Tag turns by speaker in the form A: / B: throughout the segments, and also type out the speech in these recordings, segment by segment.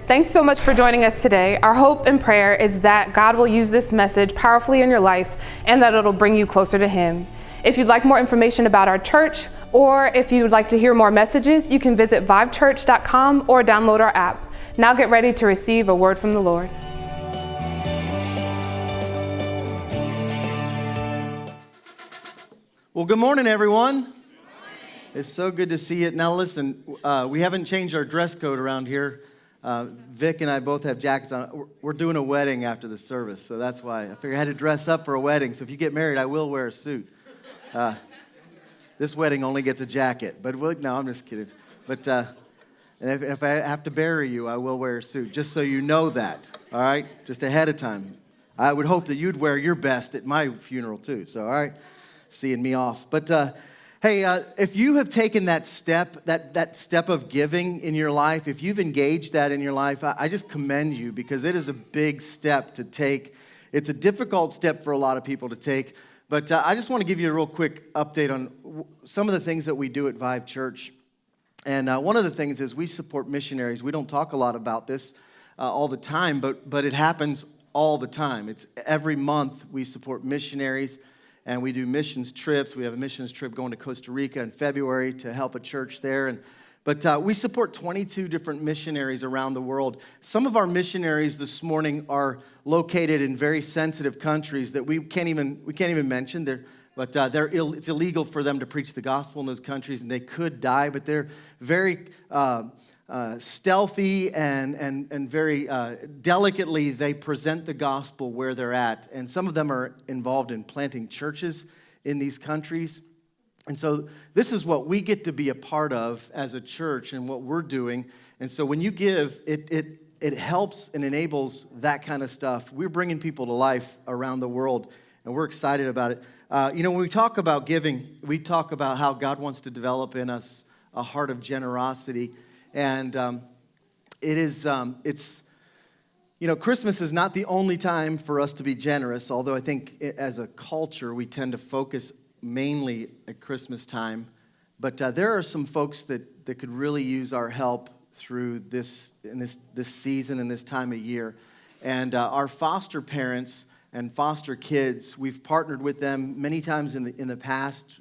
A: Thanks so much for joining us today. Our hope and prayer is that God will use this message powerfully in your life and that it'll bring you closer to Him. If you'd like more information about our church, or if you would like to hear more messages, you can visit vivechurch.com or download our app. Now get ready to receive a word from the Lord.
B: Well, good morning, everyone. Good morning. It's so good to see you. Now, listen, we haven't changed our dress code around here. Vic and I both have jackets on. We're doing a wedding after the service, so that's why I figured I had to dress up for a wedding. So if you get married, I will wear a suit. This wedding only gets a jacket, but no, I'm just kidding. But and if I have to bury you, I will wear a suit, just so you know that, all right? Just ahead of time. I would hope that you'd wear your best at my funeral, too, so all right? Seeing me off. But hey, if you have taken that step, that step of giving in your life, if you've engaged that in your life, I just commend you because it is a big step to take. It's a difficult step for a lot of people to take. But I just want to give you a real quick update on some of the things that we do at Vive Church. And one of the things is we support missionaries. We don't talk a lot about this all the time, but it happens all the time. It's every month we support missionaries. And we do missions trips. We have a missions trip going to Costa Rica in February to help a church there. But we support 22 different missionaries around the world. Some of our missionaries this morning are located in very sensitive countries that we can't even mention. It's illegal for them to preach the gospel in those countries, and they could die. But they're very stealthy and very delicately they present the gospel where they're at. And some of them are involved in planting churches in these countries. And so this is what we get to be a part of as a church and what we're doing. And so when you give, it helps and enables that kind of stuff. We're bringing people to life around the world, and we're excited about it. When we talk about giving, we talk about how God wants to develop in us a heart of generosity. And Christmas is not the only time for us to be generous, although I think as a culture we tend to focus mainly at Christmas time. But there are some folks that could really use our help through this season and this time of year. And our foster parents and foster kids, we've partnered with them many times in the past,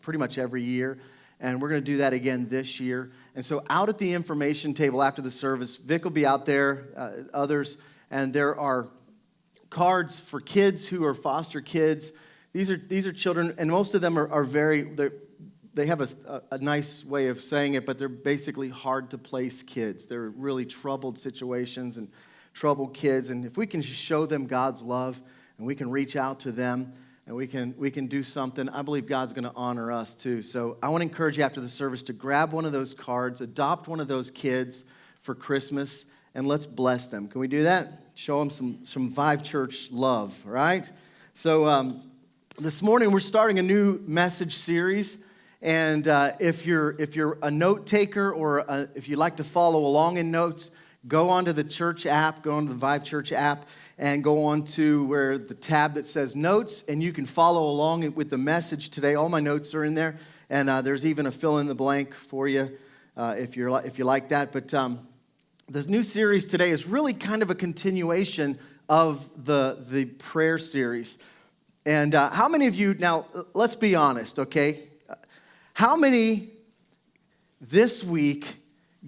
B: pretty much every year. And we're going to do that again this year. And so out at the information table after the service, Vic will be out there, others, and there are cards for kids who are foster kids. These are children, and most of them are they have a nice way of saying it, but they're basically hard to place kids. They're really troubled situations and troubled kids. And if we can just show them God's love and we can reach out to them, and we can do something, I believe God's going to honor us too. So I want to encourage you after the service to grab one of those cards, adopt one of those kids for Christmas, and let's bless them. Can we do that? Show them some Vive Church love, right? So this morning we're starting a new message series, and if you're a note taker or if you like to follow along in notes, go onto the church app, go onto the Vive Church app, and go on to where the tab that says notes, and you can follow along with the message today. All my notes are in there, and there's even a fill in the blank for you if you like that. But this new series today is really kind of a continuation of the prayer series. And how many of you, now let's be honest, okay? How many this week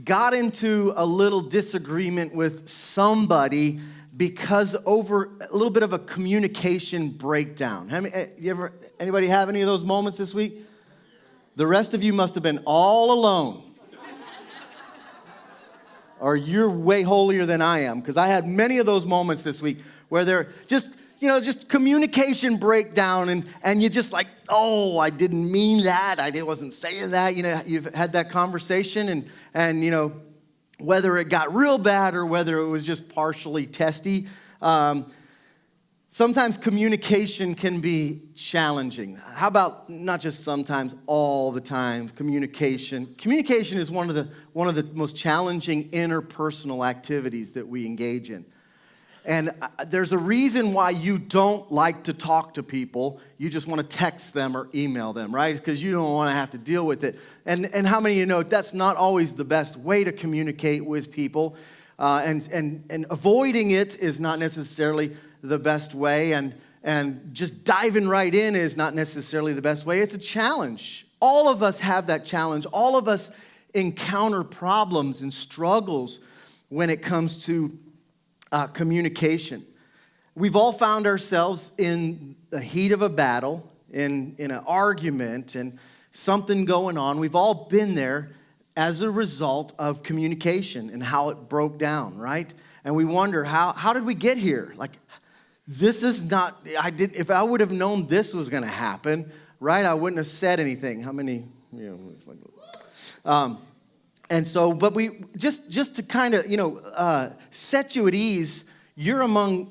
B: got into a little disagreement with somebody because over a little bit of a communication breakdown? Anybody have any of those moments this week? The rest of you must have been all alone. Or you're way holier than I am, because I had many of those moments this week where they're just communication breakdown, and you're just like, oh, I didn't mean that. I wasn't saying that. You've had that conversation, and whether it got real bad or whether it was just partially testy. Sometimes communication can be challenging. How about not just sometimes, all the time, communication? Communication is one of the most challenging interpersonal activities that we engage in. And there's a reason why you don't like to talk to people. You just want to text them or email them, right? Because you don't want to have to deal with it. And how many of you know that's not always the best way to communicate with people? And avoiding it is not necessarily the best way, and just diving right in is not necessarily the best way. It's a challenge. All of us have that challenge. All of us encounter problems and struggles when it comes to communication. We've all found ourselves in the heat of a battle, in an argument, and something going on. We've all been there as a result of communication and how it broke down, right? And we wonder, how did we get here? Like, this is not, if I would have known this was going to happen, right, I wouldn't have said anything. How many, and so, but we, just to kind of, set you at ease, you're among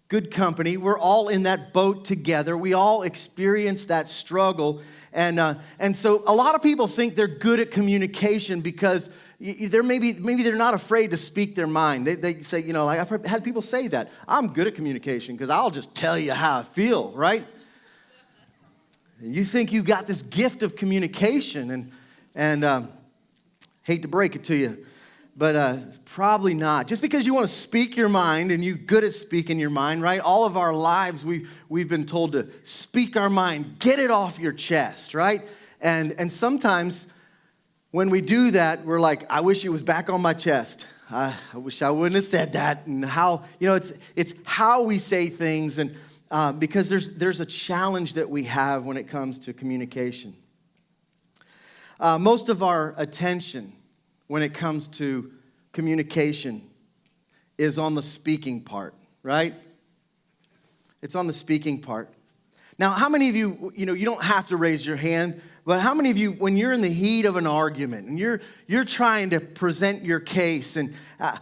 B: good company. We're all in that boat together. We all experience that struggle. And so a lot of people think they're good at communication because they're maybe they're not afraid to speak their mind. They say, like I've had people say that. I'm good at communication because I'll just tell you how I feel, right? And you think you got this gift of communication, and hate to break it to you, but probably not. Just because you want to speak your mind and you're good at speaking your mind, right? All of our lives we've been told to speak our mind, get it off your chest, right? And sometimes when we do that, we're like, I wish it was back on my chest. I wish I wouldn't have said that. And how, it's how we say things, and because there's a challenge that we have when it comes to communication. Most of our attention when it comes to communication is on the speaking part, right? It's on the speaking part. Now, how many of you, you don't have to raise your hand, but how many of you, when you're in the heat of an argument and you're trying to present your case, and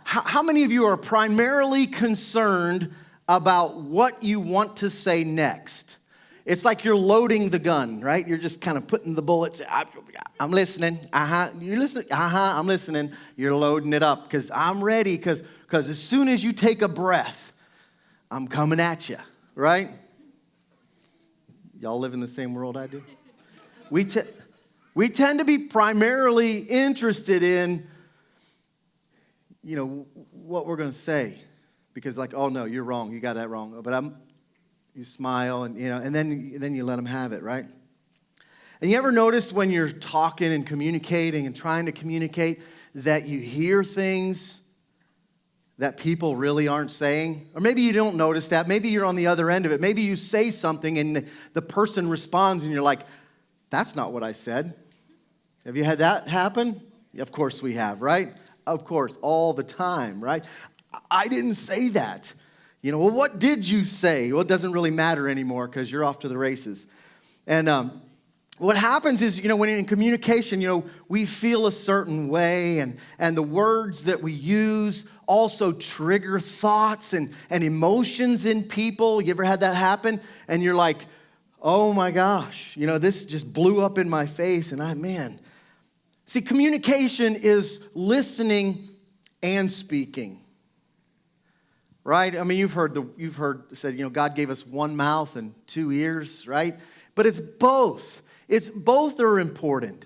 B: how many of you are primarily concerned about what you want to say next? It's like you're loading the gun, right? You're just kind of putting the bullets. I'm listening. You're listening. I'm listening. You're loading it up because I'm ready. Because as soon as you take a breath, I'm coming at you, right? Y'all live in the same world I do? We tend to be primarily interested in, what we're going to say, because like, oh no, you're wrong. You got that wrong. But you smile, and then you let them have it, right? And you ever notice when you're talking and communicating and trying to communicate that you hear things that people really aren't saying? Or maybe you don't notice that. Maybe you're on the other end of it. Maybe you say something and the person responds and you're like, that's not what I said. Have you had that happen? Of course we have, right? Of course, all the time, right? I didn't say that. Well, what did you say? Well, it doesn't really matter anymore because you're off to the races. And what happens is, when in communication, we feel a certain way, and the words that we use also trigger thoughts and emotions in people. You ever had that happen? And you're like, oh my gosh, this just blew up in my face, and See, communication is listening and speaking. Right? I mean, you've heard said, God gave us one mouth and two ears, right? But it's both. Both are important.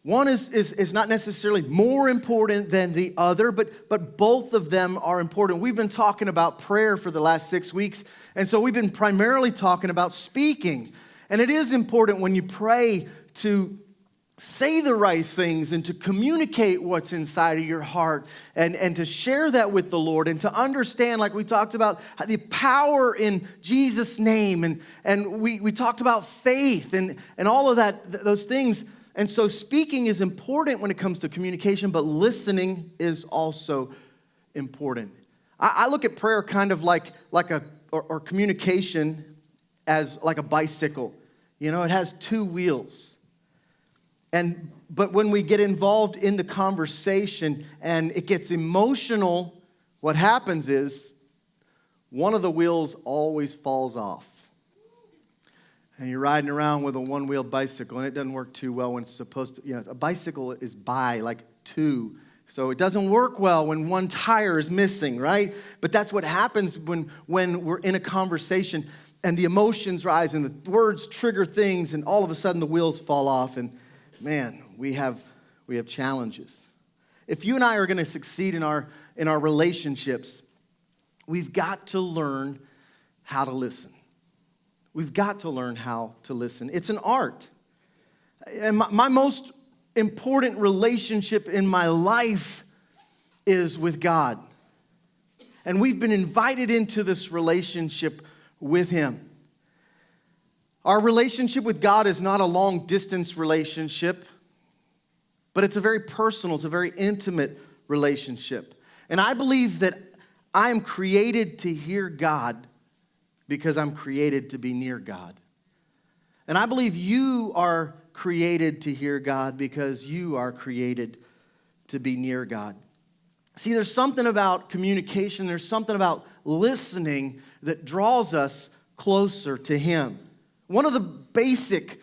B: One is not necessarily more important than the other, but both of them are important. We've been talking about prayer for the last 6 weeks, and so we've been primarily talking about speaking. And it is important when you pray to say the right things and to communicate what's inside of your heart and to share that with the Lord and to understand, like we talked about, the power in Jesus' name. And we talked about faith and all of that, those things. And so speaking is important when it comes to communication, but listening is also important. I look at prayer kind of like or communication as like a bicycle. It has two wheels. But when we get involved in the conversation and it gets emotional, what happens is one of the wheels always falls off. And you're riding around with a one-wheel bicycle, and it doesn't work too well when it's supposed to. A bicycle is by like two. So it doesn't work well when one tire is missing, right? But that's what happens when we're in a conversation and the emotions rise and the words trigger things, and all of a sudden the wheels fall off, and man, we have challenges. if you and I are going to succeed in our relationships, we've got to learn how to listen. We've got to learn how to listen. It's an art. And my most important relationship in my life is with God. And we've been invited into this relationship with Him. Our relationship with God is not a long-distance relationship, but it's a very personal, it's a very intimate relationship. And I believe that I am created to hear God because I'm created to be near God. And I believe you are created to hear God because you are created to be near God. See, there's something about communication, there's something about listening that draws us closer to Him. One of the basic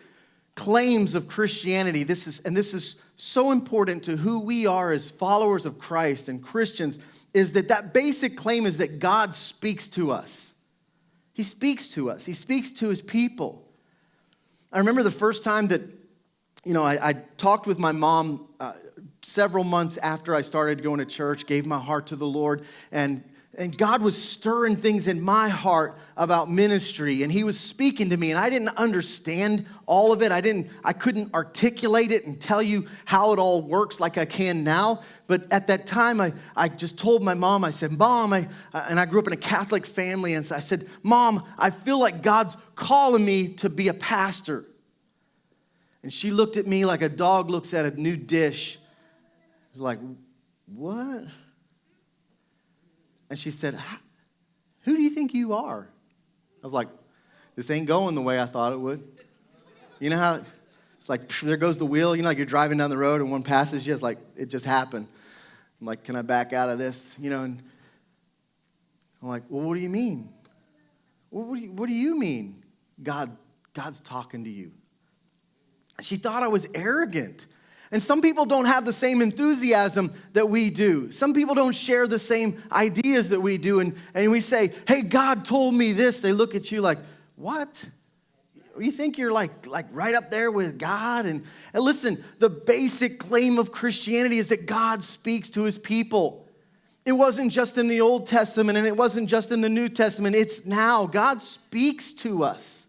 B: claims of Christianity, this is so important to who we are as followers of Christ and Christians, is that basic claim is that God speaks to us. He speaks to us. He speaks to His people. I remember the first time that, I talked with my mom several months after I started going to church, gave my heart to the Lord, and God was stirring things in my heart about ministry, and He was speaking to me, and I didn't understand all of it. I couldn't articulate it and tell you how it all works like I can now. But at that time, I just told my mom, I said, Mom, and I grew up in a Catholic family, and so I said, Mom, I feel like God's calling me to be a pastor. And she looked at me like a dog looks at a new dish. I was like, what? And she said, who do you think you are? I was like, this ain't going the way I thought it would. You know how it's like, there goes the wheel. Like you're driving down the road and one passes you. It's like, it just happened. I'm like, can I back out of this? And I'm like, well, what do you mean? What do you mean God's talking to you? She thought I was arrogant. And some people don't have the same enthusiasm that we do. Some people don't share the same ideas that we do. And we say, hey, God told me this. They look at you like, what? You think you're like right up there with God? And listen, the basic claim of Christianity is that God speaks to His people. It wasn't just in the Old Testament and it wasn't just in the New Testament. It's now. God speaks to us.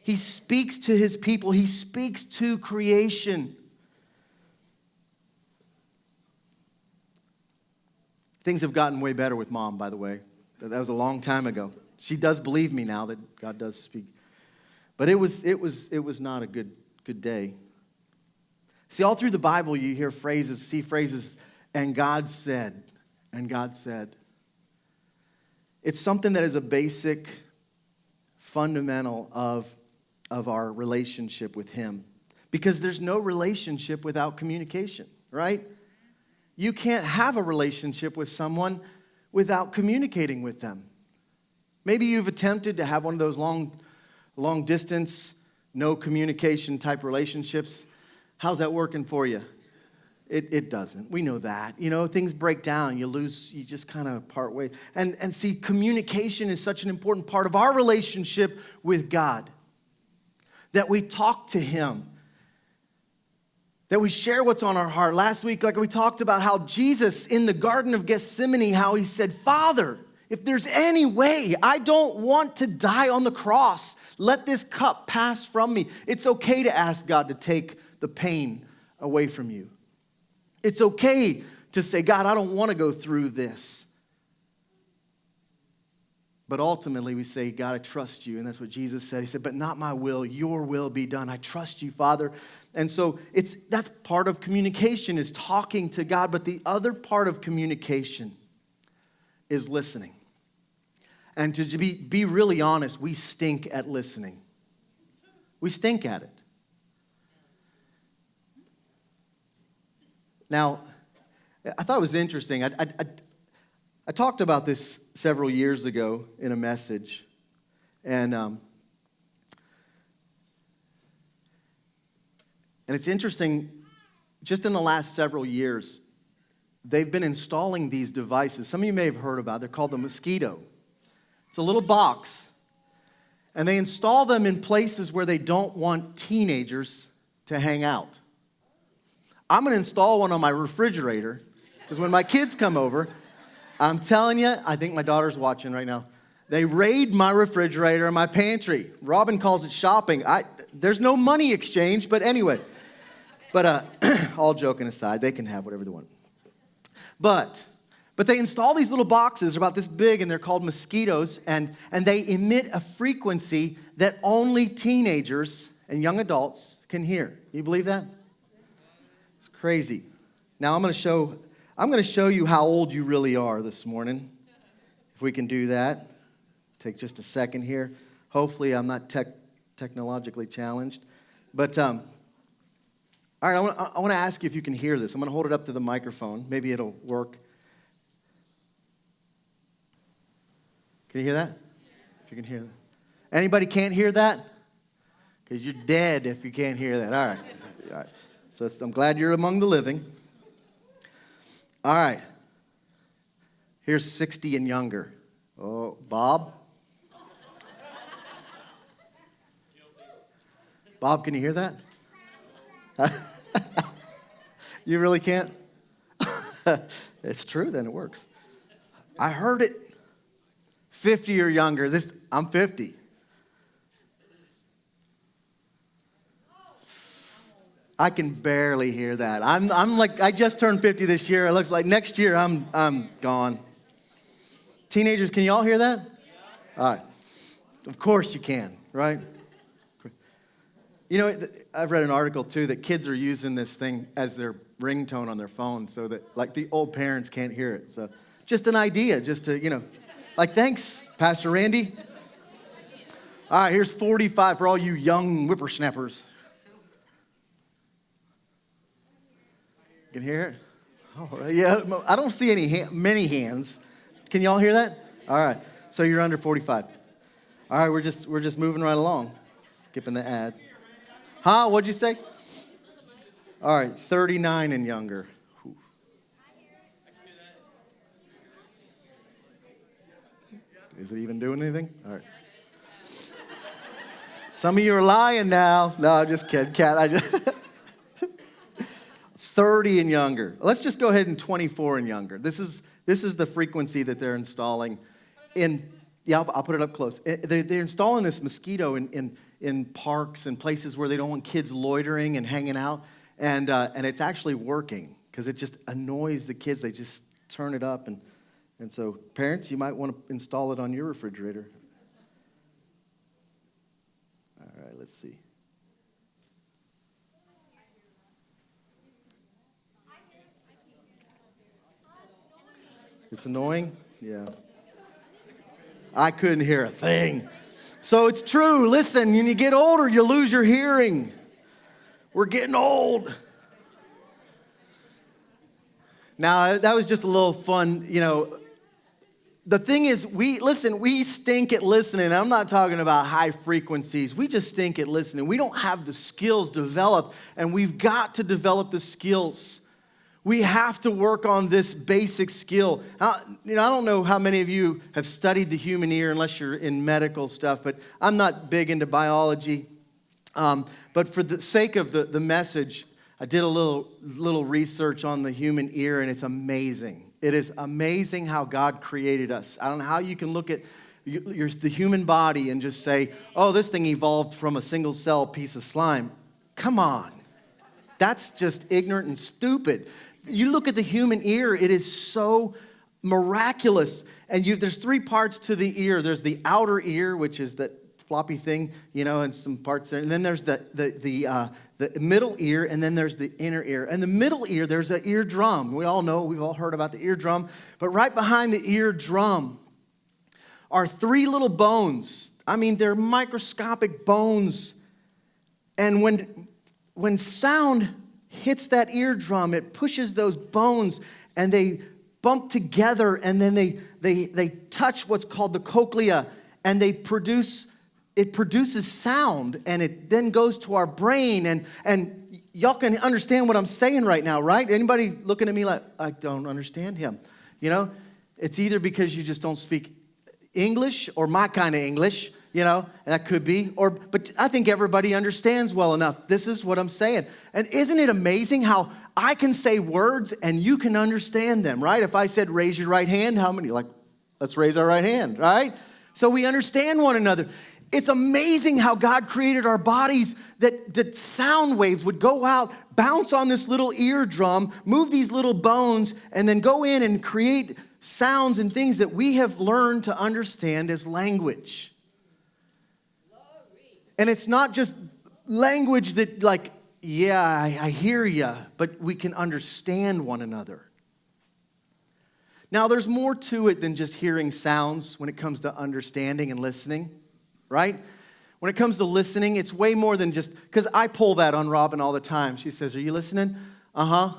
B: He speaks to His people. He speaks to creation. Things have gotten way better with Mom, by the way. That was a long time ago. She does believe me now that God does speak. But it was not a good day. See, all through the Bible you hear phrases, and God said, and God said. It's something that is a basic, fundamental of our relationship with Him. Because there's no relationship without communication, right? You can't have a relationship with someone without communicating with them. Maybe you've attempted to have one of those long distance, no communication type relationships. How's that working for you? It doesn't. We know that. Things break down. You just kind of part ways. And see, communication is such an important part of our relationship with God. That we talk to Him. That we share what's on our heart. Last week, we talked about how Jesus in the Garden of Gethsemane, how He said, Father, if there's any way, I don't want to die on the cross. Let this cup pass from me. It's okay to ask God to take the pain away from you. It's okay to say, God, I don't want to go through this. But ultimately we say, God, I trust you. And that's what Jesus said. He said, but not my will, your will be done. I trust you, Father. And so that's part of communication, is talking to God. But the other part of communication is listening. And to be really honest, we stink at listening. We stink at it. Now, I thought it was interesting. I talked about this several years ago in a message. And it's interesting, just in the last several years, they've been installing these devices. Some of you may have heard about it. They're called the Mosquito. It's a little box. And they install them in places where they don't want teenagers to hang out. I'm going to install one on my refrigerator because when my kids come over, I'm telling you, I think my daughter's watching right now. They raid my refrigerator and my pantry. Robin calls it shopping. There's no money exchange, but anyway. But all joking aside, they can have whatever they want. But they install these little boxes about this big, and they're called mosquitoes, and they emit a frequency that only teenagers and young adults can hear. You believe that? It's crazy. Now I'm going to show you how old you really are this morning. If we can do that. Take just a second here. Hopefully I'm not technologically challenged. But, all right, I want to ask you if you can hear this. I'm going to hold it up to the microphone. Maybe it'll work. Can you hear that? If you can hear that. Anybody can't hear that? Because you're dead if you can't hear that. All right. All right. So I'm glad you're among the living. All right. Here's 60 and younger. Oh, Bob? Bob, can you hear that? You really can't? It's true, then it works. I heard it. 50 or younger. I'm 50. I can barely hear that. I'm like, I just turned 50 this year. It looks like next year I'm gone. Teenagers, can you all hear that? All right. Of course you can, right? You know, I've read an article, too, that kids are using this thing as their ringtone on their phone so that, like, the old parents can't hear it. So just an idea, just to, like, thanks, Pastor Randy. All right, here's 45 for all you young whippersnappers. You can hear it? Oh, yeah, I don't see many hands. Can you all hear that? All right, so you're under 45. All right, we're just moving right along. Skipping the ad. Huh? What'd you say? All right, 39 and younger. Whew. Is it even doing anything? All right. Some of you are lying now. No, I'm just kidding, Kat. 30 and younger. Let's just go ahead and 24 and younger. This is the frequency that they're installing in. Yeah, I'll put it up close. They're installing this mosquito in parks and places where they don't want kids loitering and hanging out, and it's actually working because it just annoys the kids. They just turn it up, and so parents, you might want to install it on your refrigerator. All right, let's see. It's annoying? Yeah. I couldn't hear a thing. So it's true. Listen, when you get older, you lose your hearing. We're getting old. Now, that was just a little fun, The thing is, we stink at listening. I'm not talking about high frequencies. We just stink at listening. We don't have the skills developed, and we've got to develop the skills. We have to work on this basic skill. I don't know how many of you have studied the human ear unless you're in medical stuff, but I'm not big into biology. But for the sake of the message, I did a little research on the human ear, and it's amazing. It is amazing how God created us. I don't know how you can look at the human body and just say, oh, this thing evolved from a single cell piece of slime. Come on. That's just ignorant and stupid. You look at the human ear, it is so miraculous. And there's three parts to the ear. There's the outer ear, which is that floppy thing, and some parts there. And then there's the middle ear, and then there's the inner ear. And the middle ear, there's an eardrum. We all know, we've all heard about the eardrum. But right behind the eardrum are three little bones. I mean, they're microscopic bones. And when sound hits that eardrum, it pushes those bones, and they bump together, and then they touch what's called the cochlea, and it produces sound, and it then goes to our brain, and y'all can understand what I'm saying right now, right? Anybody looking at me like, I don't understand him? It's either because you just don't speak English or my kind of English, and that could be, but I think everybody understands well enough. This is what I'm saying. And isn't it amazing how I can say words and you can understand them, right? If I said, raise your right hand, how many? Like, let's raise our right hand, right? So we understand one another. It's amazing how God created our bodies that sound waves would go out, bounce on this little eardrum, move these little bones, and then go in and create sounds and things that we have learned to understand as language. And it's not just language that like, yeah, I hear you, but we can understand one another. Now, there's more to it than just hearing sounds when it comes to understanding and listening, right? When it comes to listening, it's way more than just, because I pull that on Robin all the time. She says, are you listening? Uh-huh.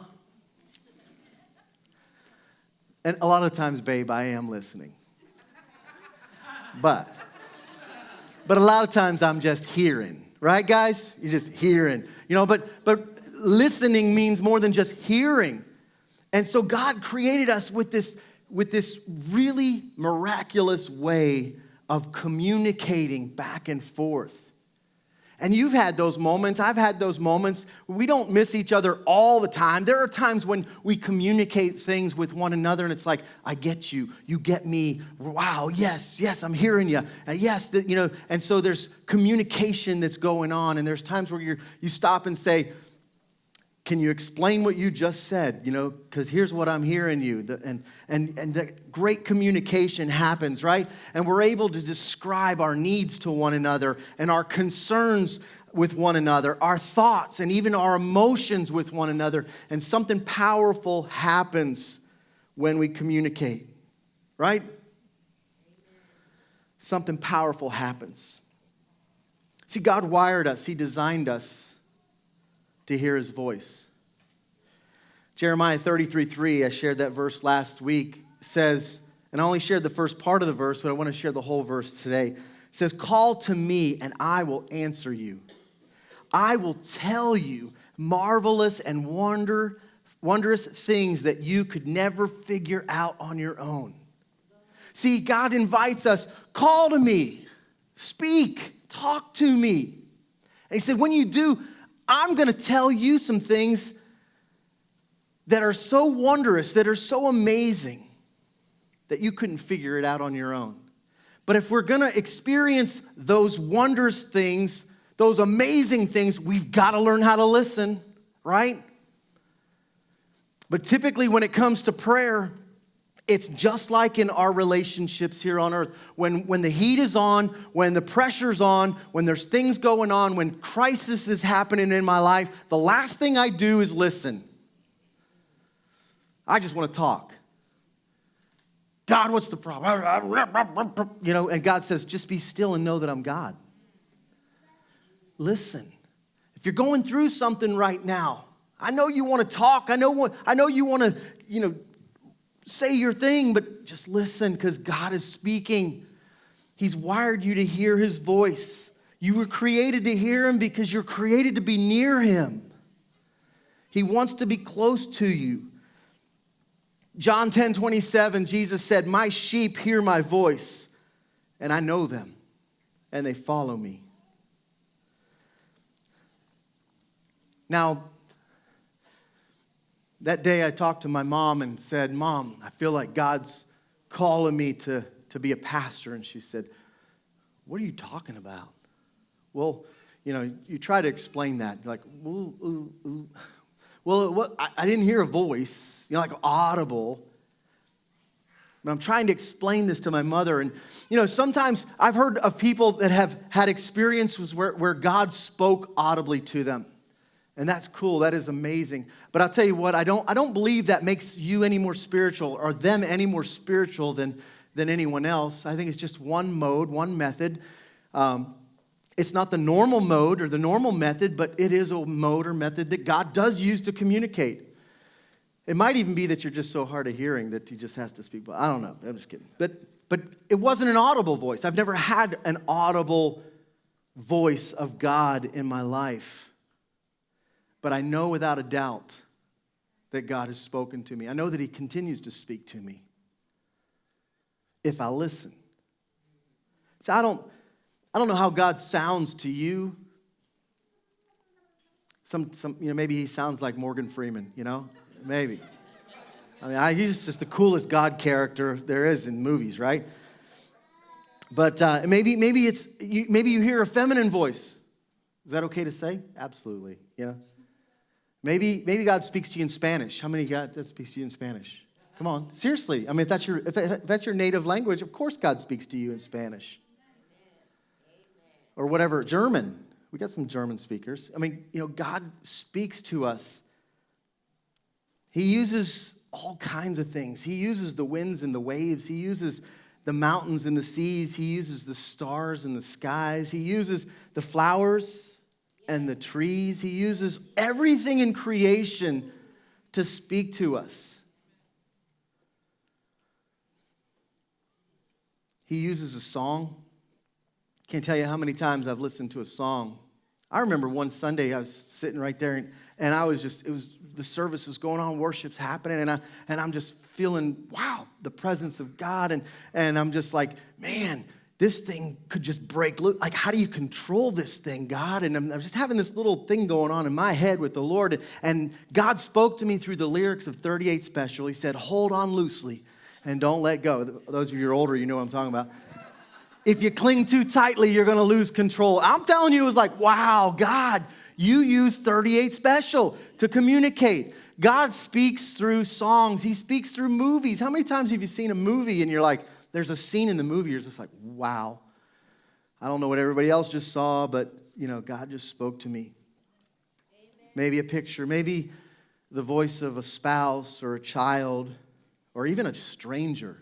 B: And a lot of times, babe, I am listening. But a lot of times I'm just hearing, right, guys? You're just hearing, but listening means more than just hearing. And so God created us with this really miraculous way of communicating back and forth. And you've had those moments. I've had those moments. We don't miss each other all the time. There are times when we communicate things with one another, and it's like, I get you. You get me. Wow, yes, I'm hearing you. Yes, and so there's communication that's going on, and there's times where you stop and say, can you explain what you just said? Because here's what I'm hearing you. And the great communication happens, right? And we're able to describe our needs to one another and our concerns with one another, our thoughts and even our emotions with one another. And something powerful happens when we communicate, right? Something powerful happens. See, God wired us. He designed us to hear his voice. Jeremiah 33:3, I shared that verse last week, says, and I only shared the first part of the verse, but I want to share the whole verse today. It says, call to me and I will answer you. I will tell you marvelous and wondrous things that you could never figure out on your own. See, God invites us, call to me, speak, talk to me. And he said, when you do, I'm going to tell you some things that are so wondrous, that are so amazing, that you couldn't figure it out on your own. But if we're going to experience those wondrous things, those amazing things, we've got to learn how to listen, right? But typically when it comes to prayer, it's just like in our relationships here on earth. When the heat is on, when the pressure's on, when there's things going on, when crisis is happening in my life, the last thing I do is listen. I just want to talk. God, what's the problem? And God says, just be still and know that I'm God. Listen. If you're going through something right now, I know you want to talk. I know you want to, say your thing, but just listen because God is speaking. He's wired you to hear his voice. You were created to hear him because you're created to be near him. He wants to be close to you. John 10:27, Jesus said, my sheep hear my voice, and I know them, and they follow me. Now, that day I talked to my mom and said, Mom, I feel like God's calling me to be a pastor. And she said, what are you talking about? Well, you try to explain that. You're like, ooh. Well, I didn't hear a voice, like audible. But I'm trying to explain this to my mother. And, sometimes I've heard of people that have had experiences where God spoke audibly to them. And that's cool. That is amazing. But I'll tell you what, I don't believe that makes you any more spiritual or them any more spiritual than anyone else. I think it's just one mode, one method. It's not the normal mode or the normal method, but it is a mode or method that God does use to communicate. It might even be that you're just so hard of hearing that he just has to speak. But I don't know. I'm just kidding. But it wasn't an audible voice. I've never had an audible voice of God in my life. But I know without a doubt that God has spoken to me. I know that he continues to speak to me if I listen. So I don't know how God sounds to you. Maybe he sounds like Morgan Freeman, maybe. I mean, he's just the coolest God character there is in movies, right? But maybe you hear a feminine voice. Is that okay to say? Absolutely. Maybe God speaks to you in Spanish. How many God that speaks to you in Spanish? Come on, seriously. I mean, if that's your native language, of course God speaks to you in Spanish. Or whatever, German. We got some German speakers. I mean, God speaks to us. He uses all kinds of things. He uses the winds and the waves. He uses the mountains and the seas. He uses the stars and the skies. He uses the flowers and the trees. He uses everything in creation to speak to us. He uses a song. Can't tell you how many times I've listened to a song. I remember one Sunday I was sitting right there and the service was going on, worship's happening, and I'm just feeling, wow, the presence of God, and I'm just like, man, this thing could just break loose. Like, how do you control this thing, God? And I'm just having this little thing going on in my head with the Lord, and God spoke to me through the lyrics of 38 Special. He said, hold on loosely and don't let go. Those of you who are older, you know what I'm talking about. If you cling too tightly, you're going to lose control. I'm telling you, it was like, wow, God, you use 38 Special to communicate. God speaks through songs. He speaks through movies. How many times have you seen a movie and you're like, there's a scene in the movie, you're just like, wow. I don't know what everybody else just saw, but, God just spoke to me. Amen. Maybe a picture, maybe the voice of a spouse or a child or even a stranger.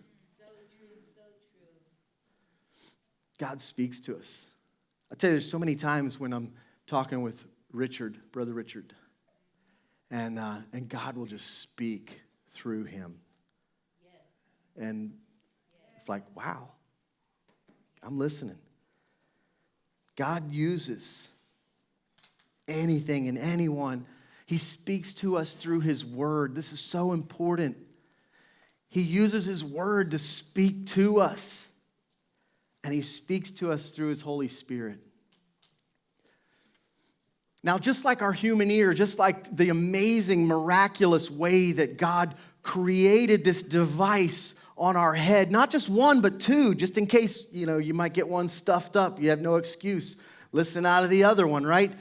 B: God speaks to us. I tell you, there's so many times when I'm talking with Brother Richard, and God will just speak through him. Yes. And it's like, wow, I'm listening. God uses anything and anyone. He speaks to us through his word. This is so important. He uses his word to speak to us. And he speaks to us through his Holy Spirit. Now, just like our human ear, just like the amazing, miraculous way that God created this device on our head, not just one, but two, just in case, you might get one stuffed up. You have no excuse. Listen out of the other one, right?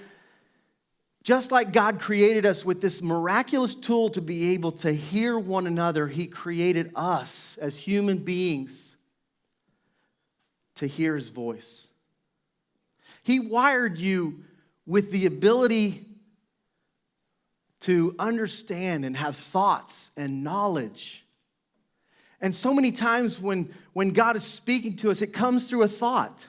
B: Just like God created us with this miraculous tool to be able to hear one another, he created us as human beings to hear his voice. He wired you with the ability to understand and have thoughts and knowledge. And so many times when God is speaking to us, it comes through a thought.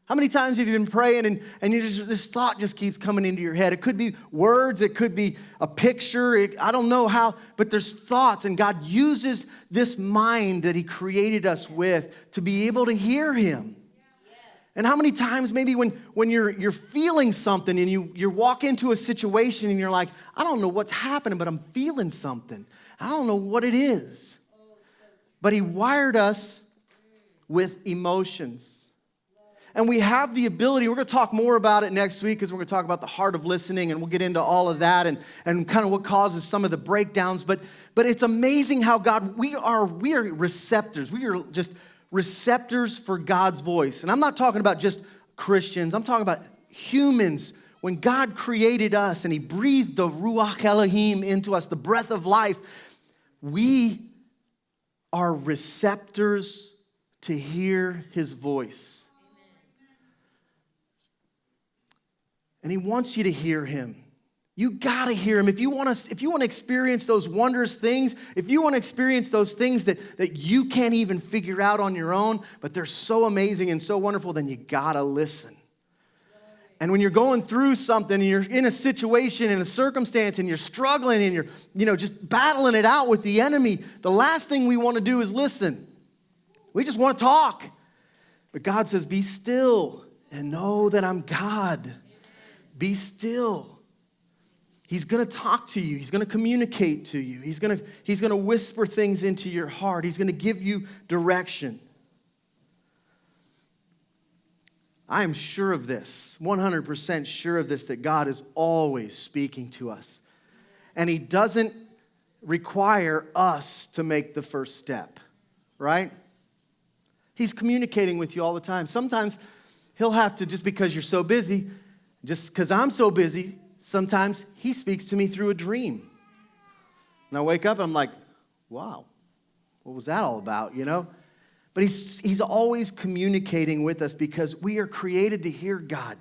B: How many times have you been praying and this thought just keeps coming into your head? It could be words, it could be a picture, I don't know how, but there's thoughts, and God uses this mind that he created us with to be able to hear him. Yes. And how many times maybe when you're feeling something and you walk into a situation and you're like, I don't know what's happening, but I'm feeling something. I don't know what it is. But he wired us with emotions. And we have the ability, we're going to talk more about it next week because we're going to talk about the heart of listening, and we'll get into all of that and kind of what causes some of the breakdowns. But it's amazing how God, we are receptors. We are just receptors for God's voice. And I'm not talking about just Christians. I'm talking about humans. When God created us and he breathed the Ruach Elohim into us, the breath of life, we are receptors to hear his voice. And he wants you to hear him. You got to hear him. If you want to experience those wondrous things, if you want to experience those things that you can't even figure out on your own, but they're so amazing and so wonderful, then you got to listen. And when you're going through something and you're in a situation, in a circumstance, and you're struggling and you're just battling it out with the enemy, the last thing we want to do is listen. We just want to talk. But God says, be still and know that I'm God. Be still. He's going to talk to you. He's going to communicate to you. He's going to whisper things into your heart. He's going to give you direction. I am sure of this, 100% sure of this, that God is always speaking to us. And he doesn't require us to make the first step, right? He's communicating with you all the time. Sometimes he'll have to, just because you're so busy, just because I'm so busy, sometimes he speaks to me through a dream. And I wake up and I'm like, wow, what was that all about, you know? But he's always communicating with us because we are created to hear God.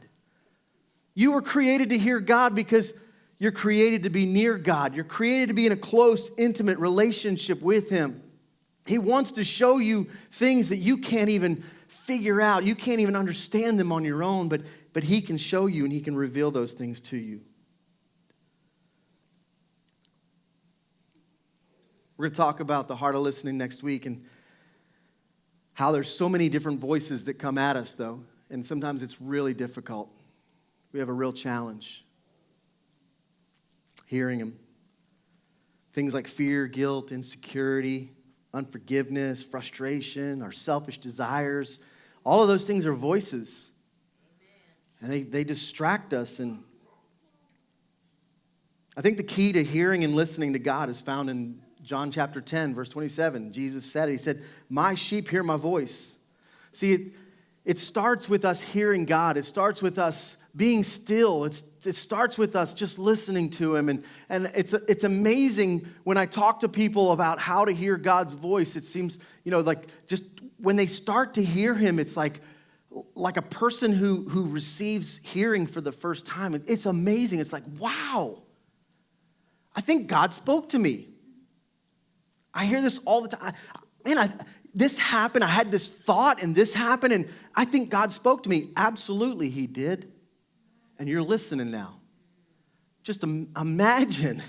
B: You were created to hear God because you're created to be near God. You're created to be in a close, intimate relationship with him. He wants to show you things that you can't even figure out. You can't even understand them on your own, but he can show you and he can reveal those things to you. We're going to talk about the heart of listening next week and how there's so many different voices that come at us, though, and sometimes it's really difficult. We have a real challenge hearing them. Things like fear, guilt, insecurity, unforgiveness, frustration, our selfish desires, all of those things are voices. And they distract us. And I think the key to hearing and listening to God is found in John chapter 10, verse 27. Jesus said it. He said, my sheep hear my voice. See, it starts with us hearing God. It starts with us being still. It starts with us just listening to him. And it's amazing when I talk to people about how to hear God's voice. It seems, like just when they start to hear him, it's like a person who receives hearing for the first time. It's amazing. It's like, wow, I think God spoke to me. I hear this all the time. This happened. I had this thought and this happened and I think God spoke to me. Absolutely, he did. And you're listening now. Just imagine.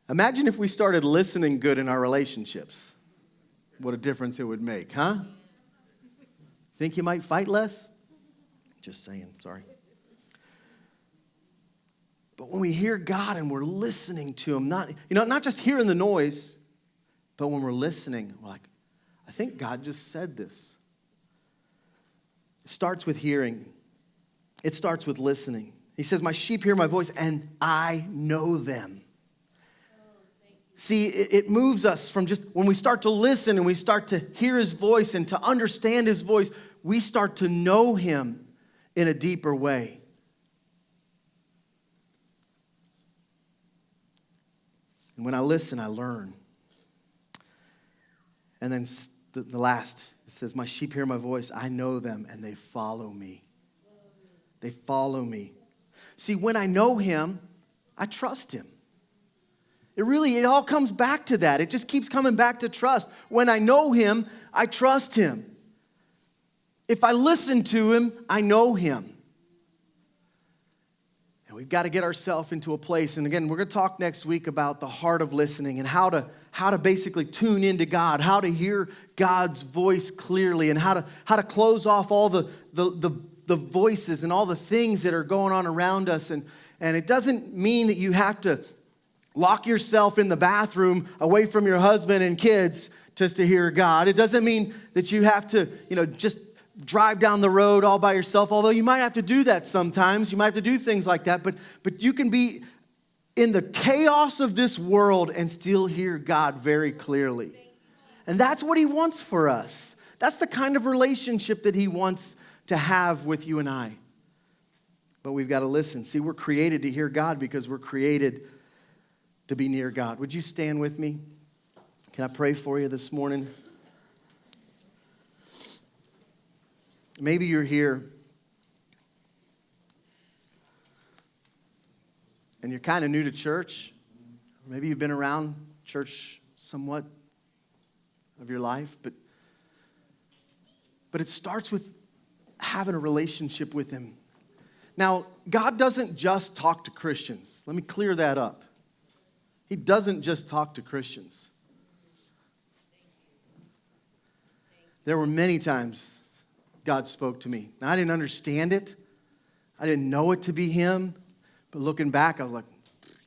B: Imagine if we started listening good in our relationships. What a difference it would make, huh? Think you might fight less? Just saying, sorry. But when we hear God and we're listening to him, not just hearing the noise, but when we're listening, we're like, I think God just said this. It starts with hearing. It starts with listening. He says, my sheep hear my voice and I know them. See, it moves us from just when we start to listen and we start to hear his voice and to understand his voice, we start to know him in a deeper way. And when I listen, I learn. And then the last, it says, my sheep hear my voice, I know them, and they follow me. They follow me. See, when I know him, I trust him. It all comes back to that. It just keeps coming back to trust. When I know him, I trust him. If I listen to him, I know him. And we've got to get ourselves into a place. And again, we're going to talk next week about the heart of listening and how to basically tune into God, how to hear God's voice clearly, and how to close off all the voices and all the things that are going on around us. And it doesn't mean that you have to lock yourself in the bathroom away from your husband and kids just to hear God. It doesn't mean that you have to, just drive down the road all by yourself, although you might have to do that sometimes. You might have to do things like that, but you can be in the chaos of this world and still hear God very clearly. And that's what he wants for us. That's the kind of relationship that he wants to have with you and I. But we've got to listen. See, we're created to hear God because we're created to be near God. Would you stand with me? Can I pray for you this morning? Maybe you're here and you're kind of new to church. Maybe you've been around church somewhat of your life, but it starts with having a relationship with him. Now, God doesn't just talk to Christians. Let me clear that up. He doesn't just talk to Christians. There were many times God spoke to me. Now, I didn't understand it. I didn't know it to be him. But looking back, I was like,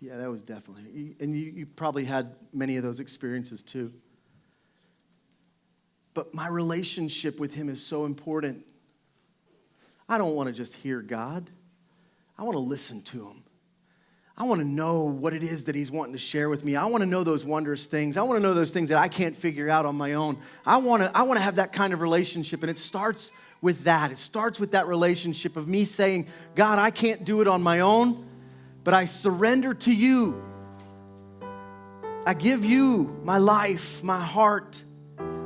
B: yeah, that was definitely. And you probably had many of those experiences too. But my relationship with him is so important. I don't want to just hear God. I want to listen to him. I want to know what it is that he's wanting to share with me. I want to know those wondrous things. I want to know those things that I can't figure out on my own. I want to have that kind of relationship, and it starts with that. It starts with that relationship of me saying, God, I can't do it on my own, but I surrender to you. I give you my life, my heart.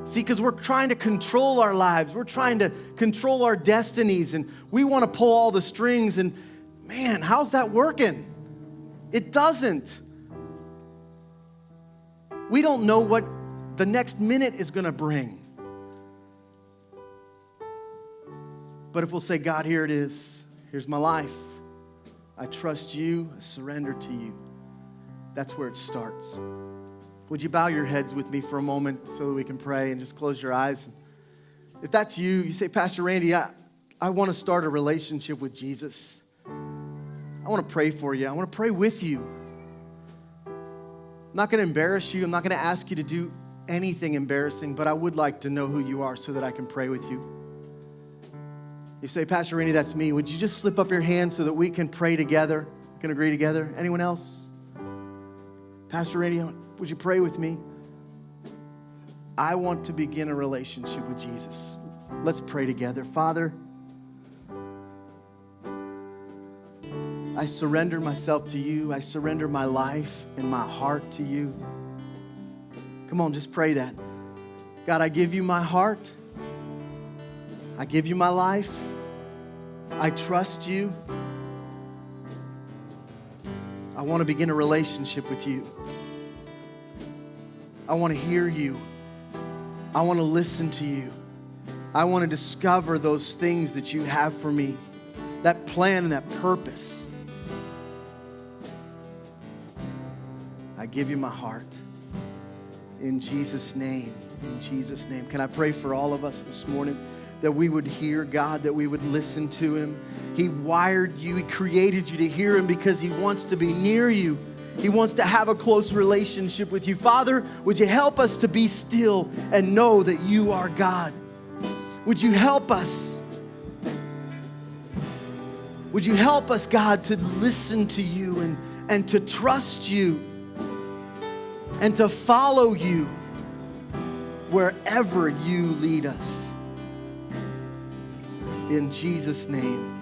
B: See, because we're trying to control our lives. We're trying to control our destinies, and we want to pull all the strings, and man, how's that working? It doesn't. We don't know what the next minute is going to bring. But if we'll say, God, here it is. Here's my life. I trust you. I surrender to you. That's where it starts. Would you bow your heads with me for a moment so that we can pray, and just close your eyes? If that's you, you say, Pastor Randy, I want to start a relationship with Jesus. I want to pray for you. I want to pray with you. I'm not going to embarrass you. I'm not going to ask you to do anything embarrassing, but I would like to know who you are so that I can pray with you. You say, Pastor Randy, that's me. Would you just slip up your hand so that we can pray together? We can agree together. Anyone else? Pastor Randy, would you pray with me? I want to begin a relationship with Jesus. Let's pray together. Father, I surrender myself to you. I surrender my life and my heart to you. Come on, just pray that. God, I give you my heart. I give you my life. I trust you. I want to begin a relationship with you. I want to hear you. I want to listen to you. I want to discover those things that you have for me, that plan and that purpose. I give you my heart. In Jesus' name. In Jesus' name. Can I pray for all of us this morning that we would hear God, that we would listen to him? He wired you. He created you to hear him because he wants to be near you. He wants to have a close relationship with you. Father, would you help us to be still and know that you are God? Would you help us? Would you help us, God, to listen to you and to trust you and to follow you wherever you lead us? In Jesus' name.